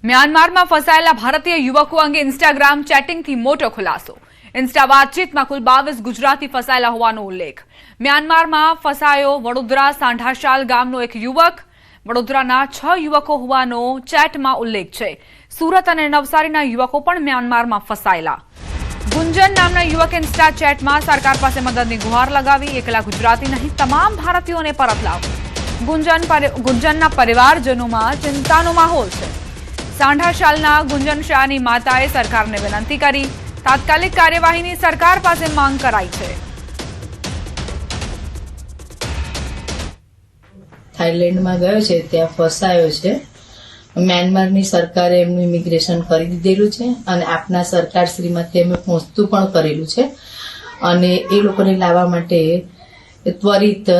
મ્યાનમારમાં ફસાયેલા ભારતીય યુવકો અંગે ઇન્સ્ટાગ્રામ ચેટિંગથી મોટો ખુલાસો। ઇન્સ્ટા વાતચીતમાં કુલ 22 ગુજરાતી ફસાયેલા હોવાનો ઉલ્લેખ। મ્યાનમારમાં ફસાયો વડોદરા સાંઢાશાલ ગામનો એક યુવક। વડોદરાના 6 યુવકો હોવાનો ચેટમાં ઉલ્લેખ છે। સુરત અને નવસારીના યુવકો પણ મ્યાનમારમાં ફસાયેલા। ગુંજન નામના યુવક ઇન્સ્ટા ચેટમાં સરકાર પાસે મદદની ગુહાર લગાવી। એકલા ગુજરાતી નહીં, તમામ ભારતીયોને પરત લાવો। ગુંજનના પરિવારજનોમાં ચિંતાનો માહોલ છે। સાંઢાશાલના ગુંજન શાહની માતાએ સરકારને વિનંતી કરી। તાત્કાલિક કાર્યવાહીની સરકાર પાસે માંગ કરાઈ છે। થાઈલેન્ડમાં ગયો છે, ત્યાં ફસાયો છે। મ્યાનમારની સરકારે એમનું ઇમિગ્રેશન કરી દીધેલું છે અને આપના સરકારશ્રીમાંથી એમને પહોંચતું પણ કરેલું છે અને એ લોકોને લાવવા માટે ત્વરિત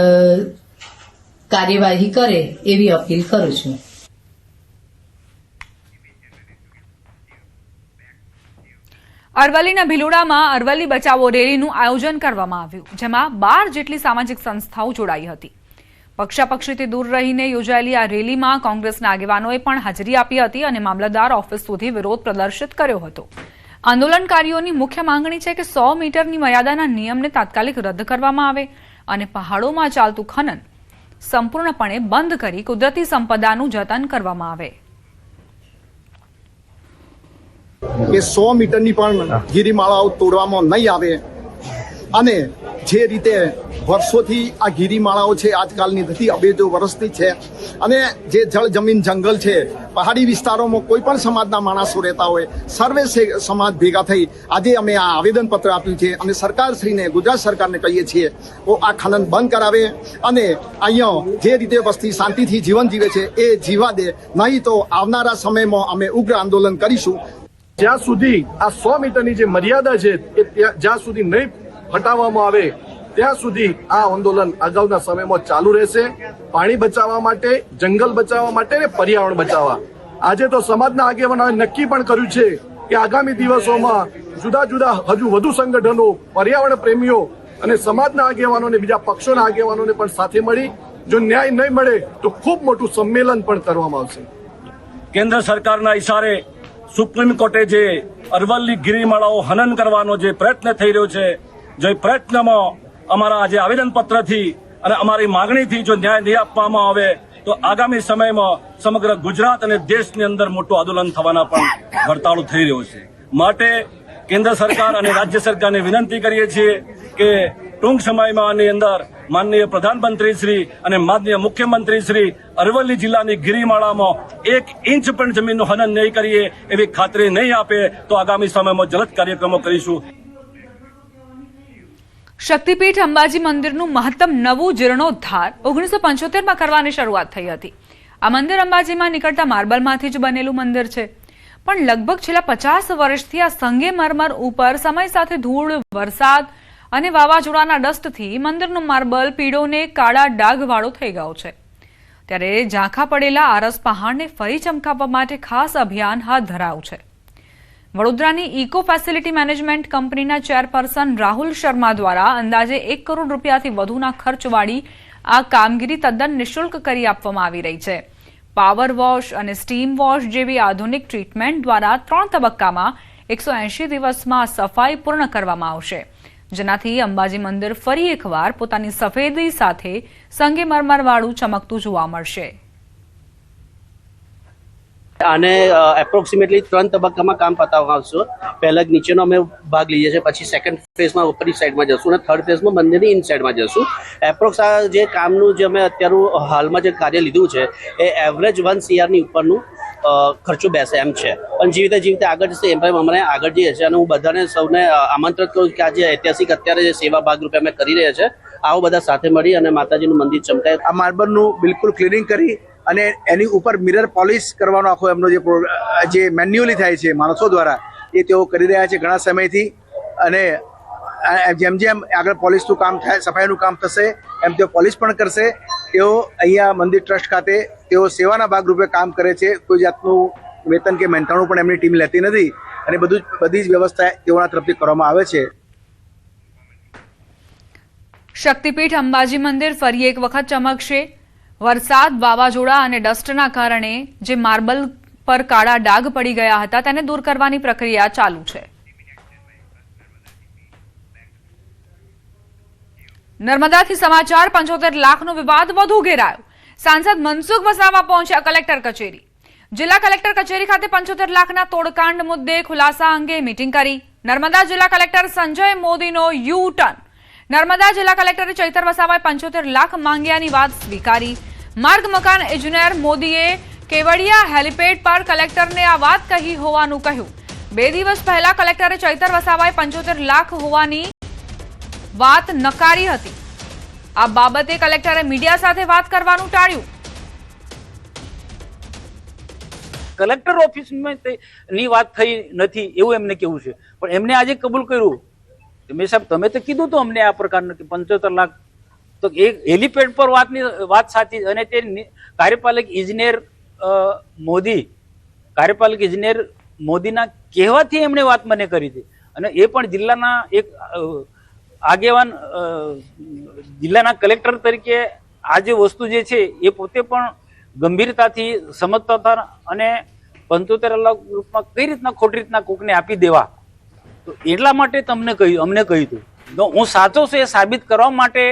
કાર્યવાહી કરે એવી અપીલ કરું છું। અરવલ્લીના ભિલોડામાં અરવલ્લી બચાવો રેલીનું આયોજન કરવામાં આવ્યું, જેમાં 12 જેટલી સામાજિક સંસ્થાઓ જોડાઈ હતી। પક્ષાપક્ષીથી દૂર રહીને યોજાયેલી આ રેલીમાં કોંગ્રેસના આગેવાનોએ પણ હાજરી આપી હતી અને મામલતદાર ઓફિસ સુધી વિરોધ પ્રદર્શિત કર્યો હતો। આંદોલનકારીઓની મુખ્ય માંગણી છે કે 100 મીટરની મર્યાદાના નિયમને તાત્કાલિક રદ કરવામાં આવે અને પહાડોમાં ચાલતું ખનન સંપૂર્ણપણે બંધ કરી કુદરતી સંપદાનું જતન કરવામાં આવે। કે 100 મીટરની પણ ગિરિમાળાઓ તોડવામાં નહીં આવે અને જે રીતે વર્ષોથી આ ગિરિમાળાઓ છે આજકાલની નથી, અબેજો વર્ષની છે અને જે જળ જમીન જંગલ છે, પહાડી વિસ્તારોમાં કોઈ પણ સમાજના માણસો રહેતા હોય, સર્વે સમાજ ભેગા થઈ આજે અમે આ આવેદનપત્ર આપ્યું છે અને સરકારશ્રીને, ગુજરાત સરકારને કહીએ છીએ તો આ ખનન બંધ કરાવે અને અહીંયા જે રીતે વસ્તી શાંતિથી જીવન જીવે છે એ જીવા દે, નહીં તો આવનારા સમયમાં અમે ઉગ્ર આંદોલન કરીશું। જ્યાં સુધી આ 100 મીટરની જે મર્યાદા છે એ જ્યાં સુધી નહીં હટાવવામાં આવે ત્યાં સુધી આ આંદોલન અગાઉના સમયમાં ચાલુ રહેશે। પાણી બચાવવા માટે, જંગલ બચાવવા માટે અને પર્યાવરણ બચાવવા આજે તો સમાજના આગેવાનોએ નક્કી પણ કર્યું છે કે આગામી દિવસોમાં જુદા જુદા હજુ વધુ સંગઠનો, પર્યાવરણ પ્રેમીઓ અને સમાજના આગેવાનોને, બીજા પક્ષોના આગેવાનોને પણ સાથે મળી જો ન્યાય નહીં મળે તો ખૂબ મોટું સંમેલન પણ કરવામાં આવશે। કેન્દ્ર સરકારના ઇશારે સુપ્રીમ કોર્ટે જે અરવલ્લી ગિરિમાળાઓ હનન કરવાનો જે પ્રયત્ન થઈ રહ્યો છે, જો એ પ્રયત્નમાં અમારા આજે આવેદનપત્રથી અને અમારી માગણીથી જો ન્યાય નહીં આપવામાં આવે તો આગામી સમયમાં સમગ્ર ગુજરાત અને દેશની અંદર મોટું આંદોલન થવાના પણ વર્તાળો થઈ રહ્યો છે। માટે કેન્દ્ર સરકાર અને રાજ્ય સરકારને વિનંતી કરીએ છીએ કે ટૂંક સમયમાં આની અંદર માનનીય પ્રધાનમંત્રી શ્રી અને માનનીય મુખ્યમંત્રી શ્રી અરવલ્લી જિલ્લાની ગિરિમાળામાં 1 ઇંચ પણ જમીનનું હનન નહીં કરીએ એવી ખાતરી નહીં આપે તો આગામી સમયમાં જલદ કાર્યક્રમો કરીશું। શક્તિપીઠ અંબાજી મંદિરનું મહત્તમ નવું જીર્ણોદ્ધાર 1975માં કરવાની શરૂઆત થઈ હતી। આ મંદિર અંબાજીમાં નીકળતા માર્બલમાંથી જ બનેલું મંદિર છે, પણ લગભગ છેલ્લા 50 વર્ષથી આ સંગેમરમર ઉપર સમય સાથે ધૂળ, વરસાદ અને વાવાઝોડાના ડસ્ટથી મંદિરનું માર્બલ પીળોને કાળા ડાઘવાળો થઈ ગયો છે। ત્યારે ઝાંખા પડેલા આરસ પહાડને ફરી ચમકાવવા માટે ખાસ અભિયાન હાથ ધરાયું છે। વડોદરાની ઇકો ફેસિલિટી મેનેજમેન્ટ કંપનીના ચેરપર્સન રાહુલ શર્મા દ્વારા અંદાજે 1 કરોડ રૂપિયાથી વધુના ખર્ચવાળી આ કામગીરી તદ્દન નિઃશુલ્ક કરી આપવામાં આવી રહી છે। પાવર વોશ અને સ્ટીમ વોશ જેવી આધુનિક ટ્રીટમેન્ટ દ્વારા 3 તબક્કામાં 180 દિવસમાં સફાઈ પૂર્ણ કરવામાં આવશે, જેનાથી અંબાજી મંદિર ફરી એકવાર પોતાની સફેદી સાથે સંગેમરમરવાળું ચમકતું જોવા મળશે। આને એપ્રોક્સિમેટલી 3 તબક્કામાં કામ પતાવવામાં આવશે। પહેલા નીચેનો અમે ભાગ લઈએ છીએ, પછી સેકન્ડ ફેઝમાં ઉપરની સાઈડમાં જશું અને થર્ડ ફેઝમાં મંદિરની ઇનસાઇડમાં જશું। એપ્રોક્સ આ જે કામનું જે અમે અત્યારું હાલમાં જે કાર્ય લીધું છે એ એવરેજ 1 CR ની ઉપરનું ખર્ચો બેસે એમ છે, પણ જેવી રીતે આગળ જશે એમ અમને આગળ જઈએ છીએ અને હું બધાને સૌને આમંત્રિત કરું કે આજે ઐતિહાસિક અત્યારે જે સેવા ભાગરૂપે અમે કરી રહ્યા છે, આવો બધા સાથે મળી અને માતાજીનું મંદિર ચમકાય। આ માર્બલનું બિલકુલ ક્લિનિંગ કરી અને એની ઉપર મિરર પોલિશ કરવાનો આખો એમનો જે મેન્યુઅલી થાય છે માણસો દ્વારા, એ તેઓ કરી રહ્યા છે ઘણા સમયથી અને જેમ જેમ આગળ પોલિશનું કામ થાય, સફાઈનું કામ થશે એમ તેઓ પોલિશ પણ કરશે। તેઓ અહીંયા મંદિર ટ્રસ્ટ ખાતે તેઓ સેવાના ભાગરૂપે કામ કરે છે, કોઈ જાતનું વેતન કે મહેનતાણું પણ એમની ટીમ લેતી નથી અને બધી જ વ્યવસ્થા તેઓના તરફથી કરવામાં આવે છે। શક્તિપીઠ અંબાજી મંદિર ફરી એક વખત ચમકશે। વરસાદ, વાવાઝોડા અને ડસ્ટના કારણે જે માર્બલ પર કાળા ડાઘ પડી ગયા હતા તેને દૂર કરવાની પ્રક્રિયા ચાલુ છે. નર્મદાથી સમાચાર. 75 લાખનો વિવાદ વધુ ઘેરાયો. સાંસદ મનસુખ વસાવા પહોંચ્યા કલેક્ટર કચેરી. જિલ્લા કલેક્ટર કચેરી ખાતે 75 લાખના તોડકાંડ મુદ્દે ખુલાસા અંગે મીટિંગ કરી. નર્મદા જિલ્લા કલેક્ટર સંજય મોદીનો યુ ટર્ન. નર્મદા જિલ્લા કલેક્ટરે ચૈતર વસાવાએ 75 લાખ માંગ્યાની વાત સ્વીકારી. માર્ગ મકાન ઇજનેર મોદીએ કેવડિયા હેલિપેડ પર કલેક્ટરને આ વાત કહી હોવાનું કહ્યું. 2 દિવસ પહેલા કલેક્ટરે ચૈતર વસાવાએ 75 લાખ હોવાની વાત નકારી હતી. આ બાબતે કલેક્ટરે મીડિયા સાથે વાત કરવાનું ટાળ્યું. કલેક્ટર ઓફિસમાં ની વાત થઈ નથી એવું એમને કેવું છે, પણ એમને આજે કબૂલ કર્યું. મેં સાહેબ તમે તો કીધું તો અમને આ પ્રકારનું કે 75 લાખ તો એક હેલિપેડ પર વાત સાચી. અને તે કાર્યપાલક ઇજનેર મોદીના કહેવાથી એમણે વાત મને કરી હતી. અને એ પણ જિલ્લાના એક આગેવાન જિલ્લાના કલેક્ટર તરીકે આ જે વસ્તુ જે છે એ પોતે પણ ગંભીરતાથી સમજતા હતા. અને 75 લાખ રૂપમાં કઈ રીતના ખોટી રીતના કોકને આપી દેવા, તો એટલા માટે તમને અમને કહ્યું હતું. તો હું સાચો છું એ સાબિત કરવા માટે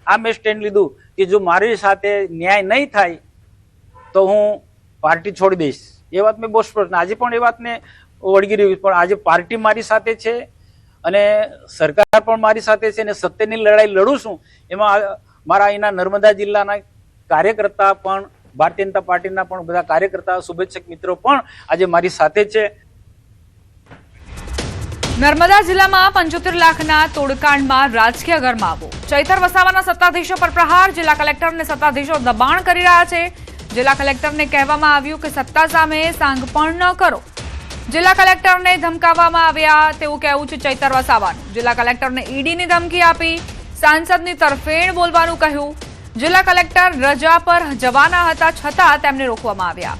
આ મેં સ્ટેન્ડ લીધું કે જો મારી સાથે ન્યાય નહીં થાય તો હું પાર્ટી છોડી દઈશ. એ વાત મેં બહુ સ્પષ્ટ, આજે પણ એ વાતને વળગી રહ્યું. પણ આજે પાર્ટી મારી સાથે છે અને સરકાર પણ મારી સાથે છે અને સત્યની લડાઈ લડું છું. એમાં મારા અહીંના નર્મદા જિલ્લાના કાર્યકર્તા પણ, ભારતીય જનતા પાર્ટીના પણ બધા કાર્યકર્તા, શુભેચ્છક મિત્રો પણ આજે મારી સાથે છે. નર્મદા જિલ્લામાં 75 લાખના તોડકાંડમાં રાજકીય ગરમાવો. ચૈતર વસાવાના સત્તાધીશો પર પ્રહાર. જિલ્લા કલેક્ટરને સત્તાધીશો દબાણ કરી રહ્યા છે. જિલ્લા કલેક્ટરને કહેવામાં આવ્યું કે સત્તા સામે સાંગપણ ન કરો. જિલ્લા કલેક્ટરને ધમકાવવામાં આવ્યા તેવું કહેવું છે ચૈતર વસાવાનું. જિલ્લા કલેક્ટરને ઈડીની ધમકી આપી. સાંસદની તરફેણ બોલવાનું કહ્યું. જિલ્લા કલેક્ટર રજા પર જવાના હતા છતાં તેમને રોકવામાં આવ્યા.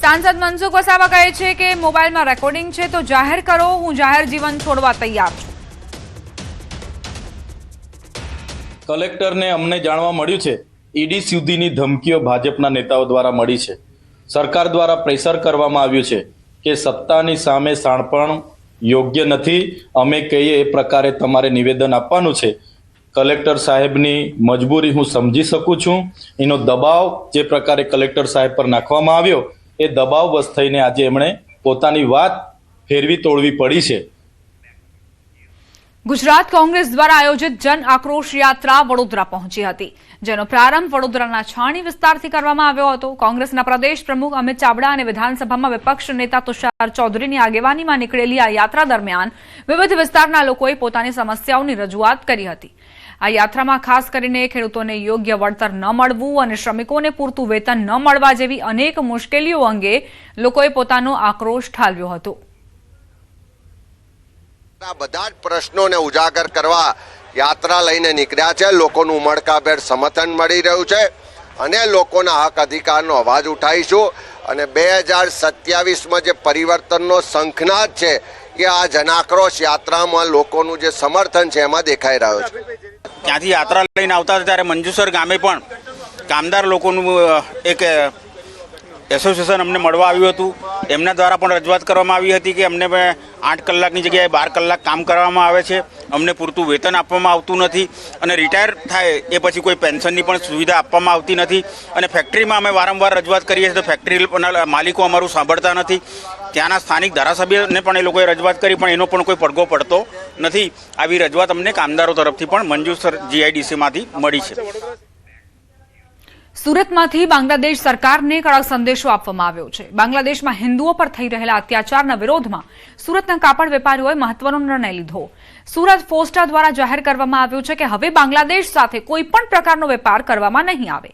સાંસદ મનસુખ વસાવા કહે છે કે મોબાઈલમાં રેકોર્ડિંગ છે તો જાહેર કરો, હું જાહેર જીવન છોડવા તૈયાર છું. કલેક્ટરને અમને જાણવા મળ્યું છે ઈડી સુધીની ધમકીઓ ભાજપના નેતાઓ દ્વારા મળી છે. સરકાર દ્વારા પ્રેશર કરવામાં આવ્યું છે કે સત્તાની સામે શાણપણ યોગ્ય નથી, અમે કહીએ એ પ્રકારે તમારે નિવેદન આપવાનું છે. કલેક્ટર સાહેબની મજબૂરી હું સમજી શકું છું. એનો દબાવ જે પ્રકારે કલેક્ટર સાહેબ પર નાખવામાં આવ્યો એ દબાવવશ થઈને આજે એમણે પોતાની વાત ફેરવી તોડવી પડી છે. ગુજરાત કોંગ્રેસ દ્વારા આયોજિત જન આક્રોશ યાત્રા વડોદરા પહોંચી હતી, જેનો પ્રારંભ વડોદરાના છાણી વિસ્તારથી કરવામાં આવ્યો હતો. કોંગ્રેસના પ્રદેશ પ્રમુખ અમિત ચાવડા અને વિધાનસભામાં વિપક્ષ નેતા તુષાર ચૌધરીની આગેવાનીમાં નીકળેલી આ યાત્રા દરમિયાન વિવિધ વિસ્તારના લોકોએ પોતાની સમસ્યાઓની રજૂઆત કરી હતી. આ યાત્રામાં ખાસ કરીને ખેડૂતોને યોગ્ય વળતર ન મળવું અને શ્રમિકોને પૂરતું વેતન ન મળવા જેવી અનેક મુશ્કેલીઓ અંગે લોકોએ પોતાનો આક્રોશ ઠાલવ્યો હતો. આ બધા જ પ્રશ્નોને ઉજાગર કરવા યાત્રા લઈને નીકળ્યા છે. લોકોનું ઉમળકાભેર સમર્થન મળી રહ્યું છે અને લોકોના હક અધિકારનો અવાજ ઉઠાવીશું. અને 2027માં જે પરિવર્તનનો શંખનાદ છે એ આ જનાક્રોશ યાત્રામાં લોકોનું જે સમર્થન છે એમાં દેખાઈ રહ્યો છે. ત્યાંથી યાત્રા લઈને આવતા હતા ત્યારે મંજુસર ગામે પણ કામદાર લોકોનું એક એસોસિએશન અમને મળવા આવ્યું હતું. એમના દ્વારા પણ રજૂઆત કરવામાં આવી હતી કે અમને 8 કલાકની જગ્યાએ 12 કલાક કામ કરવામાં આવે છે, અમને પૂરતું વેતન આપવામાં આવતું નથી અને રિટાયર થાય એ પછી કોઈ પેન્શનની પણ સુવિધા આપવામાં આવતી નથી. અને ફેક્ટરીમાં અમે વારંવાર રજૂઆત કરીએ છીએ તો ફેક્ટરીના માલિકો અમારું સાંભળતા નથી. ત્યાંના સ્થાનિક ધારાસભ્યને પણ એ લોકોએ રજૂઆત કરી પણ એનો પણ કોઈ પડઘો પડતો નથી. આવી રજૂઆત અમને કામદારો તરફથી પણ મંજુસર જીઆઈડીસીમાંથી મળી છે. સુરતમાંથી બાંગ્લાદેશ સરકારને કડક સંદેશો આપવામાં આવ્યો છે. બાંગ્લાદેશમાં હિન્દુઓ પર થઈ રહેલા અત્યાચારના વિરોધમાં સુરતના કાપડ વેપારીઓએ મહત્વનો નિર્ણય લીધો. સુરત ફોસ્ટા દ્વારા જાહેર કરવામાં આવ્યું છે કે હવે બાંગ્લાદેશ સાથે કોઈ પણ પ્રકારનો વેપાર કરવામાં નહીં આવે.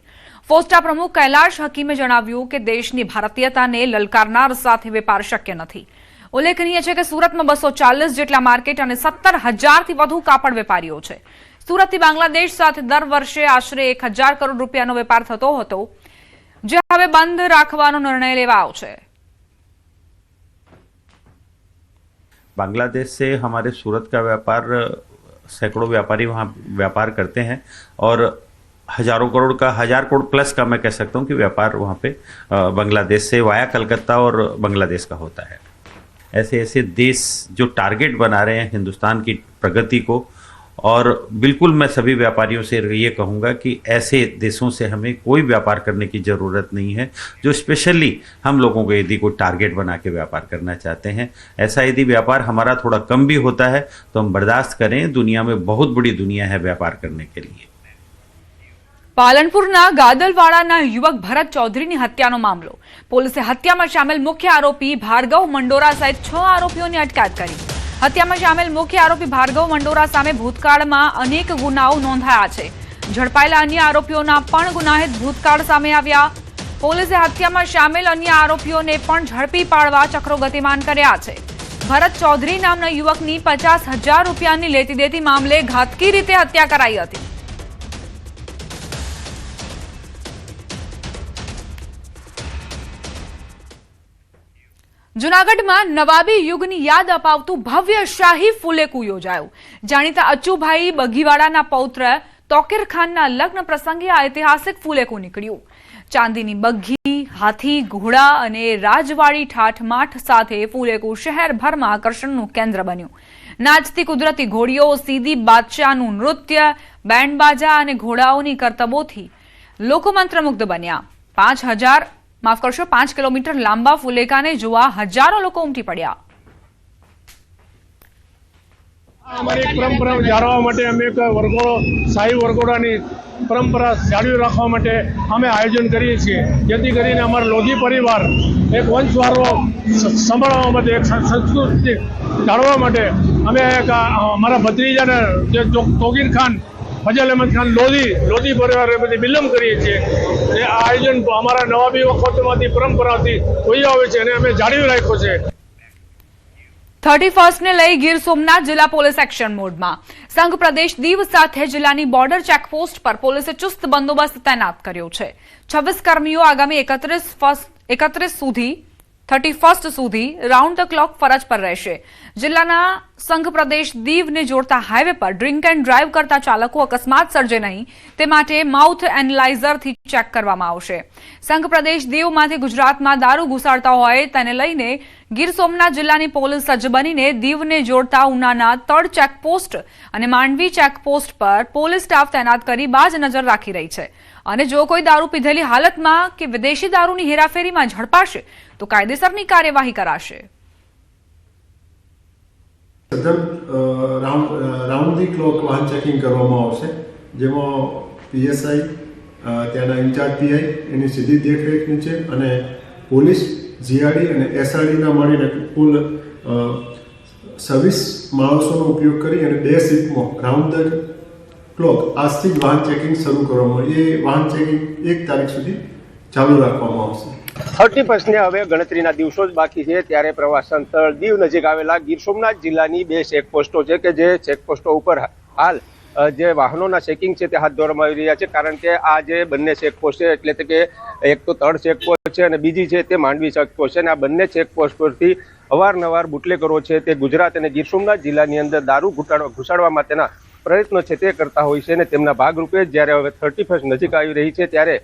ફોસ્ટા પ્રમુખ કૈલાશ હકીમે જણાવ્યું કે દેશની ભારતીયતાને લલકારનાર સાથે વેપાર શક્ય નથી. ઉલ્લેખનીય છે કે સુરતમાં 240 જેટલા માર્કેટ અને 17,000થી વધુ કાપડ વેપારીઓ છે. સુરતથી બાંગ્લાદેશ સાથે દર વર્ષે આશરે 1,000 કરોડ રૂપિયાનો વેપાર થતો હતો, જે હવે બંધ રાખવાનો નિર્ણય લેવાયો છે. बांग्लादेश से हमारे सूरत का व्यापार सैकड़ों व्यापारी वहाँ व्यापार करते हैं और हजारों करोड़ का, 1000 करोड़ प्लस का मैं कह सकता हूँ कि व्यापार वहाँ पे बांग्लादेश से वाया कलकत्ता और बांग्लादेश का होता है। ऐसे ऐसे देश जो टारगेट बना रहे हैं हिंदुस्तान की प्रगति को, और बिल्कुल मैं सभी व्यापारियों से ये कहूँगा कि ऐसे देशों से हमें कोई व्यापार करने की ज़रूरत नहीं है जो स्पेशली हम लोगों को यदि कोई टारगेट बना के व्यापार करना चाहते हैं। ऐसा यदि व्यापार हमारा थोड़ा कम भी होता है तो हम बर्दाश्त करें, दुनिया में बहुत बड़ी दुनिया है व्यापार करने के लिए। પાલનપુરના ગાદલવાડાના યુવક ભરત ચૌધરીની હત્યાનો મામલો. પોલીસે હત્યામાં સામેલ મુખ્ય આરોપી ભાર્ગવ મંડોરા સહિત 6 આરોપીઓની અટકાયત કરી. હત્યામાં સામેલ મુખ્ય આરોપી ભાર્ગવ મંડોરા સામે ભૂતકાળમાં અનેક ગુનાઓ નોંધાયા છે. ઝડપાયેલા અન્ય આરોપીઓના પણ ગુનાહિત ભૂતકાળ સામે આવ્યા. પોલીસે હત્યામાં સામેલ અન્ય આરોપીઓને પણ ઝડપી પાડવા ચક્રો ગતિમાન કર્યા છે. ભરત ચૌધરી નામના યુવકની 50,000 રૂપિયાની લેતી દેતી મામલે ઘાતકી રીતે હત્યા કરાઈ હતી. જૂનાગઢમાં નવાબી યુગની યાદ અપાવતું ભવ્ય શાહી ફુલેકું યોજાયું. જાણીતા અચ્ચુભાઈ બગીવાડાના પૌત્ર તોકીર ખાનના લગ્ન પ્રસંગે આ ઐતિહાસિક ફુલેકું નીકળ્યું. ચાંદીની બગ્ઘી, હાથી, ઘોડા અને રાજવાડી ઠાઠમાઠ સાથે ફુલેકું શહેરભરમાં આકર્ષણનું કેન્દ્ર બન્યું. નાચતી કુદરતી ઘોડીઓ, સીધી બાદશાહનું નૃત્ય, બેન્ડ બાજા અને ઘોડાઓની કરતબોથી લોકો મંત્રમુગ્ધ બન્યા. 5 કિલોમીટર લાંબા ફુલેકાને જોવા હજારો લોકો ઉમટી પડ્યા. અમારી પરંપરા જાળવવા માટે અમે એક વરઘોડો, શાહી વરઘોડાની પરંપરા જાળવી રાખવા માટે અમે આયોજન કરીએ છીએ, જેથી કરીને અમારા લોધી પરિવાર એક વંશવારો સંભાળવા માટે, એક સંસ્કૃતિ જાળવવા માટે અમે અમારા ભત્રીજાને જે તોકીર ખાન, ફજલ અહેમદ ખાન લોધી પરિવાર બધી વિલંબ કરીએ છીએ. એ આયોજન અમારા નવાબી વખતમાંથી પરંપરાથી હોઈ આવે છે અને અમે જાળવી રાખ્યો છે. 31 ને લઈ ગીર સોમનાથ જિલ્લા પોલીસ એક્શન મોડમાં. સંઘ પ્રદેશ દીવ સાથે જિલ્લાની બોર્ડર ચેકપોસ્ટ પર પોલીસે ચુસ્ત બંદોબસ્ત તૈનાત કર્યો છે. 26 કર્મીઓ આગામી 31 સુધી રાઉન્ડ ધ ક્લોક ફરજ પર રહેશે. જિલ્લાના સંઘ પ્રદેશ દીવને જોડતા હાઈવે પર ડ્રિંક એન્ડ ડ્રાઈવ કરતા ચાલકો અકસ્માત સર્જે નહીં તે માટે માઉથ એનાલાઇઝરથી ચેક કરવામાં આવશે. સંઘ પ્રદેશ દીવમાંથી ગુજરાતમાં દારૂ ઘુસાડતા હોય તેને લઈને ગીર સોમનાથ જિલ્લાની પોલીસ સજ્જ બનીને દીવને જોડતા ઉનાના તળ ચેકપોસ્ટ અને માંડવી ચેકપોસ્ટ પર પોલીસ સ્ટાફ તૈનાત કરી બાજ નજર રાખી રહી છે. અને જો કોઈ દારૂ પીધેલી હાલતમાં કે વિદેશી દારૂની હેરાફેરીમાં ઝડપાશે તો કાયદેસરની કાર્યવાહી કરાશે. રાઉન્ડ ધી ક્લોક વાહન ચેકિંગ કરવામાં આવશે, જેમાં પીએસઆઈ, ત્યાંના ઇન્ચાર્જ પીઆઈ એની સીધી દેખરેખ નીચે અને પોલીસ, જીઆરડી અને એસઆરડીના મળીને કુલ 26 માણસોનો ઉપયોગ કરી અને 2 શિફ્ટમાં રાઉન્ડ ધ ક્લોક આજથી જ વાહન ચેકિંગ શરૂ કરવામાં. એ વાહન ચેકિંગ 1 તારીખ સુધી ચાલુ રાખવામાં આવશે. 31ને હવે ગણતરીના દિવસો જ બાકી છે, ત્યારે પ્રવાસન સ્થળ દીવ નજીક આવેલા ગીર સોમનાથ જિલ્લાની 2 ચેકપોસ્ટો છે કે જે ચેકપોસ્ટો ઉપર હાલ જે વાહનોના ચેકિંગ છે તે હાથ ધરવામાં આવી રહ્યા છે. કારણ કે આ જે બંને ચેકપોસ્ટ છે, એટલે કે એક તો તળ ચેકપોસ્ટ છે અને બીજી છે તે માંડવી ચેકપોસ્ટ છે, અને આ બંને ચેકપોસ્ટ પરથી અવારનવાર બુટલેગરો છે તે ગુજરાત અને ગીર સોમનાથ જિલ્લાની અંદર દારૂ ઘુસાડવા માટેના પ્રયત્નો છે તે કરતા હોય છે. અને તેમના ભાગરૂપે જ્યારે હવે 31 નજીક આવી રહી છે ત્યારે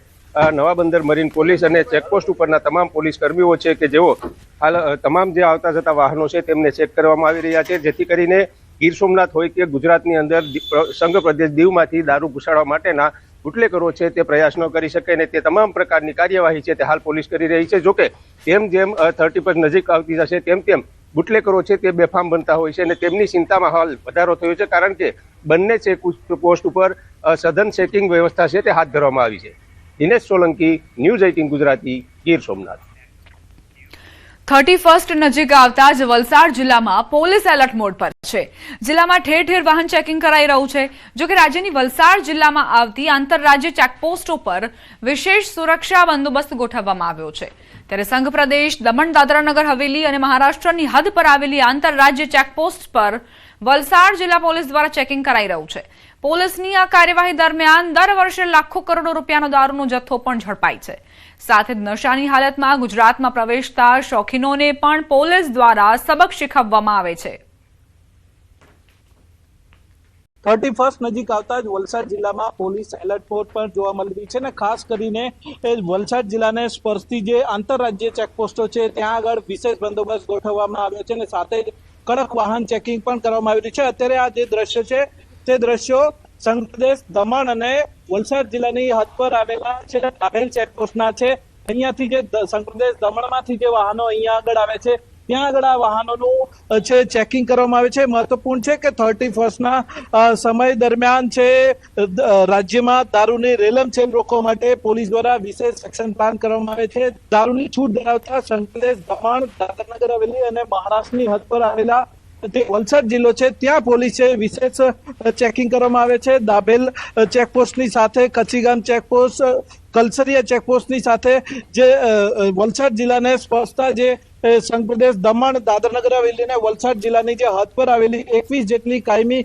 નવા બંદર મરીન પોલીસ અને ચેકપોસ્ટ ઉપરના તમામ પોલીસ કર્મીઓ છે કે જેઓ હાલ તમામ જે આવતા જતા વાહનો છે તેમને ચેક કરવામાં આવી રહ્યા છે, જેથી કરીને ગીર સોમનાથ હોય કે ગુજરાતની અંદર સંઘ પ્રદેશ દીવમાંથી દારૂ ઘુસાડવા માટેના બુટલેગરો છે તે પ્રયાસ ન કરી શકે અને તે તમામ પ્રકારની કાર્યવાહી છે તે હાલ પોલીસ કરી રહી છે. જોકે જેમ 31 નજીક આવતી જશે તેમ બુટલેગરો છે તે બેફામ બનતા હોય છે અને તેમની ચિંતામાં હાલ વધારો થયો છે, કારણ કે બંને ચેક પોસ્ટ ઉપર સઘન ચેકિંગ વ્યવસ્થા છે તે હાથ ધરવામાં આવી છે. દિનેશ સોલંકી, ન્યૂઝ 18 ગુજરાતી, ગીર સોમનાથ. 31 નજીક આવતા જ વલસાડ જિલ્લામાં પોલીસ એલર્ટ મોડ પર છે. જિલ્લામાં ઠેર ઠેર વાહન ચેકિંગ કરાઈ રહ્યું છે. જોકે રાજ્યની વલસાડ જિલ્લામાં આવતી આંતરરાજ્ય ચેકપોસ્ટો પર વિશેષ સુરક્ષા બંદોબસ્ત ગોઠવવામાં આવ્યો છે. ત્યારે સંઘ પ્રદેશ, દમણ દાદરા નગર હવેલી અને મહારાષ્ટ્રની હદ પર આવેલી આંતરરાજ્ય ચેકપોસ્ટ પર વલસાડ જિલ્લા પોલીસ દ્વારા ચેકિંગ કરાઈ રહ્યું છે. પોલીસની આ કાર્યવાહી દરમિયાન દર વર્ષે લાખો કરોડો રૂપિયાનો દારૂનો જથ્થો પણ ઝડપાય છે. સાથે જ નશાની હાલતમાં ગુજરાતમાં પ્રવેશતા શોખીનોને પણ પોલીસ દ્વારા સબક શીખવવામાં આવે છે. 31 નજીક આવતા જ વલસાડ જિલ્લામાં પોલીસ એલર્ટ મોડ પર જોવા મળી રહી છે ને ખાસ કરીને વલસાડ જિલ્લાને સ્પર્શતી જે આંતરરાજ્ય ચેકપોસ્ટો છે ત્યાં આગળ વિશેષ બંદોબસ્ત ગોઠવવામાં આવ્યો છે અને સાથે જ કડક વાહન ચેકિંગ પણ કરવામાં આવી રહ્યું છે। અત્યારે આ જે દ્રશ્ય છે તે દ્રશ્યો સંઘપ્રદેશ દમણ અને વલસાડ જિલ્લાની હદ પર આવેલા છે દાભેલ ચેકપોસ્ટના છે। અહીંયાથી જે સંઘપ્રદેશ દમણમાંથી જે વાહનો અહીંયા આગળ આવે છે ત્યાં આગળ આ વાહનોનું છે ચેકિંગ કરવામાં આવે છે। મહત્વપૂર્ણ છે કે 31ના સમય દરમિયાન છે રાજ્યમાં દારૂની રેલમછેલ રોકવા માટે પોલીસ દ્વારા વિશેષ એક્શન પ્લાન કરવામાં આવે છે। દારૂની છૂટ ધરાવતા સંઘપ્રદેશ દમણ, દાદરાનગર હવેલી અને મહારાષ્ટ્રની હદ પર આવેલા જે વલસાડ જિલ્લો છે ત્યાં પોલીસે વિશેષ ચેકિંગ કરવામાં આવે છે। દાભેલ ચેકપોસ્ટની સાથે કચ્છીગામ ચેકપોસ્ટ, કલસરિયા ચેકપોસ્ટની સાથે જે વલસાડ જિલ્લાને સ્પર્શતા જે સંઘપ્રદેશ દમણ, દાદરાનગર હવેલી અને વલસાડ જિલ્લાની જે હદ પર આવેલી 21 જેટલી કાયમી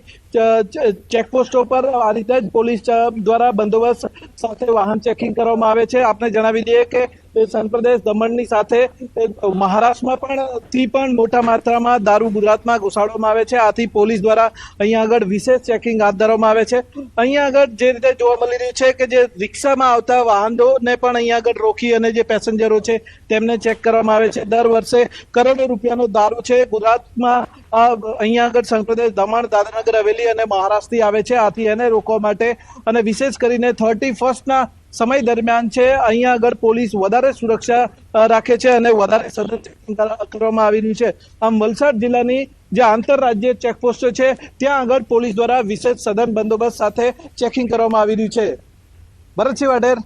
ચેકપોસ્ટો પર આ રીતે જ પોલીસ દ્વારા બંદોબસ્ત સાથે વાહન ચેકિંગ કરવામાં આવે છે। આપને જણાવી દઈએ કે સંઘપ્રદેશ દમણની સાથે મહારાષ્ટ્રમાં પણ મોટા માત્રામાં દારૂ ગુજરાતમાં ઘુસાડવામાં આવે છે। આથી પોલીસ દ્વારા અહીંયા આગળ વિશેષ ચેકિંગ હાથ ધરવામાં આવે છે। અહીંયા આગળ જે રીતે જોવા મળી રહ્યું છે કે જે રિક્ષામાં આવતા વાહનોને પણ અહીંયા આગળ રોકી અને જે પેસેન્જરો છે તેમને ચેક કરવામાં આવે છે। દર વર્ષે કરોડો રૂપિયાનો દારૂ છે ગુજરાતમાં અહીંયા આગળ સંઘપ્રદેશ દમણ, દાદરાનગર હવેલી અને મહારાષ્ટ્રથી આવે છે। આથી એને રોકવા માટે અને વિશેષ કરીને 31ના સમય દરમિયાન છે અહીંયા આગળ પોલીસ વધારે સુરક્ષા રાખે છે અને વધારે સઘન ચેકિંગ કરવામાં આવી રહ્યું છે। આમ વલસાડ જિલ્લાની જે આંતરરાજ્ય ચેકપોસ્ટો છે ત્યાં આગળ પોલીસ દ્વારા વિશેષ સઘન બંદોબસ્ત સાથે ચેકિંગ કરવામાં આવી રહ્યું છે। ભરતસિંહ વાઢેર,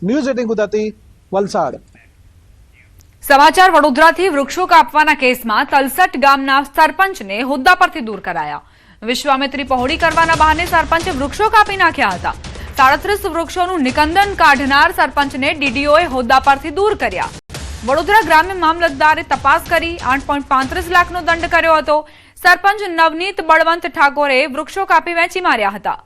ન્યૂઝ 18 ગુજરાતી, વલસાડ। સમાચાર વડોદરાથી વૃક્ષો કાપવાના કેસમાં તલસટ ગામના સરપંચને હોદ્દા પરથી દૂર કરાયા। વિશ્વામિત્રી પહોળી કરવાના બહાને સરપંચે વૃક્ષો કાપી નાખ્યા હતા। 37 વૃક્ષોનું નિકંદન કાઢનાર સરપંચને ડીડીઓએ હોદ્દા પરથી દૂર કર્યા। વડોદરા ગ્રામ્ય મામલતદારે તપાસ કરી 8.35 લાખનો દંડ કર્યો હતો। સરપંચ નવનીત બળવંત ઠાકોરે વૃક્ષો કાપી વેચી માર્યા હતા।